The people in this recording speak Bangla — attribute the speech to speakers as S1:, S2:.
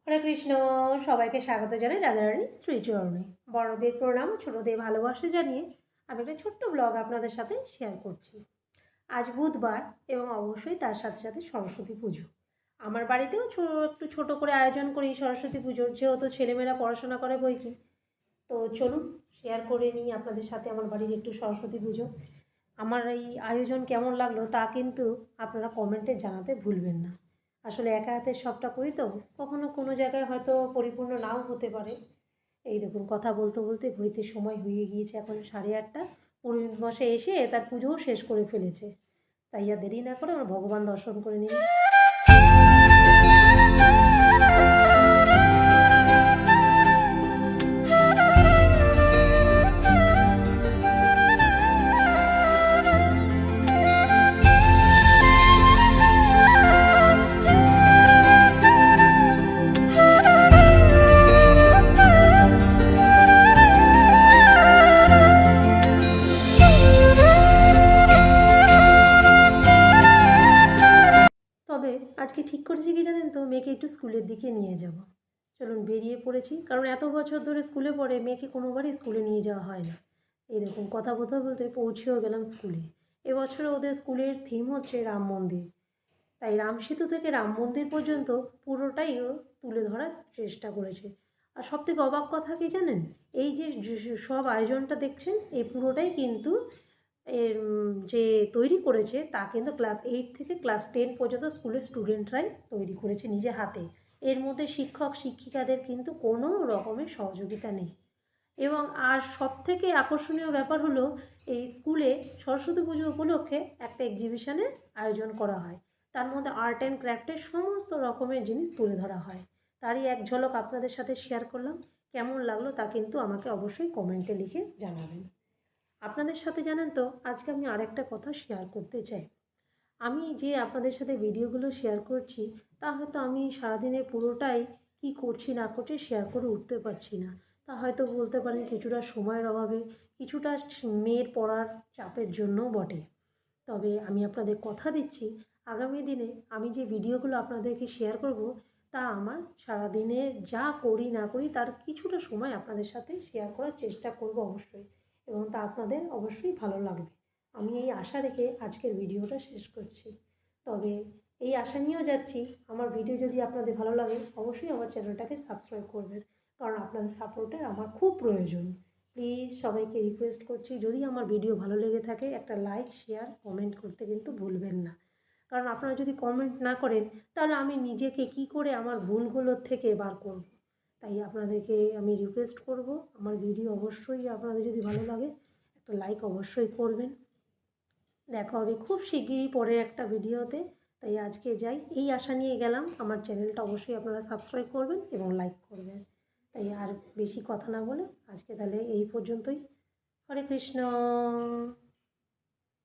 S1: হরে কৃষ্ণ। সবাইকে স্বাগত জানাই রাধারানী শ্রীচরণে। বড়দের প্রণাম, ছোটদের ভালোবাসা জানিয়ে আমি একটা ছোট্ট ব্লগ আপনাদের সাথে শেয়ার করছি। আজ বুধবার এবং অবশ্যই তার সাথে সাথে সরস্বতী পুজো। আমার বাড়িতেও একটু ছোটো করে আয়োজন করি সরস্বতী পুজোর, যেহেতু ছেলেমেয়েরা পড়াশোনা করে বই কি। তো চলুন শেয়ার করে নিই আপনাদের সাথে আমার বাড়ির একটু সরস্বতী পুজো। আমার এই আয়োজন কেমন লাগলো তা কিন্তু আপনারা কমেন্টে জানাতে ভুলবেন না। আসলে একা হাতে সবটা করি তো, কখনো কোনো জায়গায় হয়তো পরিপূর্ণ নাও হতে পারে। এই দেখুন, কথা বলতে বলতে ঘড়িতে সময় হয়ে গিয়েছে এখন 8:30। পুরোহিত মশাই এসে তার পুজোও শেষ করে ফেলেছে। তাই আর দেরি না করে আমার ভগবান দর্শন করে নিন। তবে আজকে ঠিক করেছি কি জানেন তো, মেয়েকে একটু স্কুলের দিকে নিয়ে যাব। চলুন বেরিয়ে পড়েছি, কারণ এত বছর ধরে স্কুলে পড়ে মেয়েকে কোনোবারই স্কুলে নিয়ে যাওয়া হয় না। এই দেখুন, কথা বলতে বলতে পৌঁছেও গেলাম স্কুলে। এবছর ওদের স্কুলের থিম হচ্ছে রাম মন্দির। তাই রাম সেতু থেকে রাম মন্দির পর্যন্ত পুরোটাই ও তুলে ধরার চেষ্টা করেছে। আর সবথেকে অবাক কথা কি জানেন, এই যে সব আয়োজনটা দেখছেন এই পুরোটাই কিন্তু এর যে তৈরি করেছে তা কিন্তু ক্লাস 8 থেকে ক্লাস 10 পর্যন্ত স্কুলের স্টুডেন্টরাই তৈরি করেছে নিজে হাতে। এর মধ্যে শিক্ষক শিক্ষিকাদের কিন্তু কোনো রকমের সহযোগিতা নেই। এবং আর সবথেকে আকর্ষণীয় ব্যাপার হলো, এই স্কুলে সরস্বতী পুজো উপলক্ষে একটা এক্সিবিশনের আয়োজন করা হয়। তার মধ্যে আর্ট অ্যান্ড ক্রাফটের সমস্ত রকমের জিনিস তুলে ধরা হয়। তারই এক ঝলক আপনাদের সাথে শেয়ার করলাম। কেমন লাগলো তা কিন্তু আমাকে অবশ্যই কমেন্টে লিখে জানাবেন। আপনাদের সাথে জানেন তো, আজকে আমি আরেকটা কথা শেয়ার করতে চাই। আমি যে আপনাদের সাথে ভিডিওগুলো শেয়ার করছি তা হয়তো আমি সারাদিনে পুরোটাই কি করছি না করছি শেয়ার করে উঠতে পারছি না। তা হয়তো বলতে পারেন কিছুটা সময়ের অভাবে, কিছুটা মেয়ের পড়ার চাপের জন্যও বটে। তবে আমি আপনাদের কথা দিচ্ছি, আগামী দিনে আমি যে ভিডিওগুলো আপনাদেরকে শেয়ার করব তা আমার সারাদিনে যা করি না করি তার কিছুটা সময় আপনাদের সাথে শেয়ার করার চেষ্টা করব অবশ্যই, এবং তা আপনাদের অবশ্যই ভালো লাগবে। আমি এই আশা রেখে আজকের ভিডিওটা শেষ করছি। তবে এই আশা নিয়েও যাচ্ছি, আমার ভিডিও যদি আপনাদের ভালো লাগে অবশ্যই আমার চ্যানেলটাকে সাবস্ক্রাইব করবেন, কারণ আপনাদের সাপোর্টের আমার খুব প্রয়োজন। প্লিজ সবাইকে রিকোয়েস্ট করছি, যদি আমার ভিডিও ভালো লেগে থাকে একটা লাইক শেয়ার কমেন্ট করতে কিন্তু ভুলবেন না। কারণ আপনারা যদি কমেন্ট না করেন তাহলে আমি নিজেকে কি করে আমার ভুলগুলোর থেকে বার করব। তাই আপনাদেরকে আমি রিকোয়েস্ট করব, আমার ভিডিও অবশ্যই আপনাদের যদি ভালো লাগে একটা লাইক অবশ্যই করবেন। দেখা হবে খুব শিগগিরই পরের একটা ভিডিওতে। তাই আজকে যাই, এই আশা নিয়ে গেলাম। আমার চ্যানেলটা অবশ্যই আপনারা সাবস্ক্রাইব করবেন এবং লাইক করবেন। তাই আর বেশি কথা না বলে আজকে তাহলে এই পর্যন্তই। হরে কৃষ্ণ।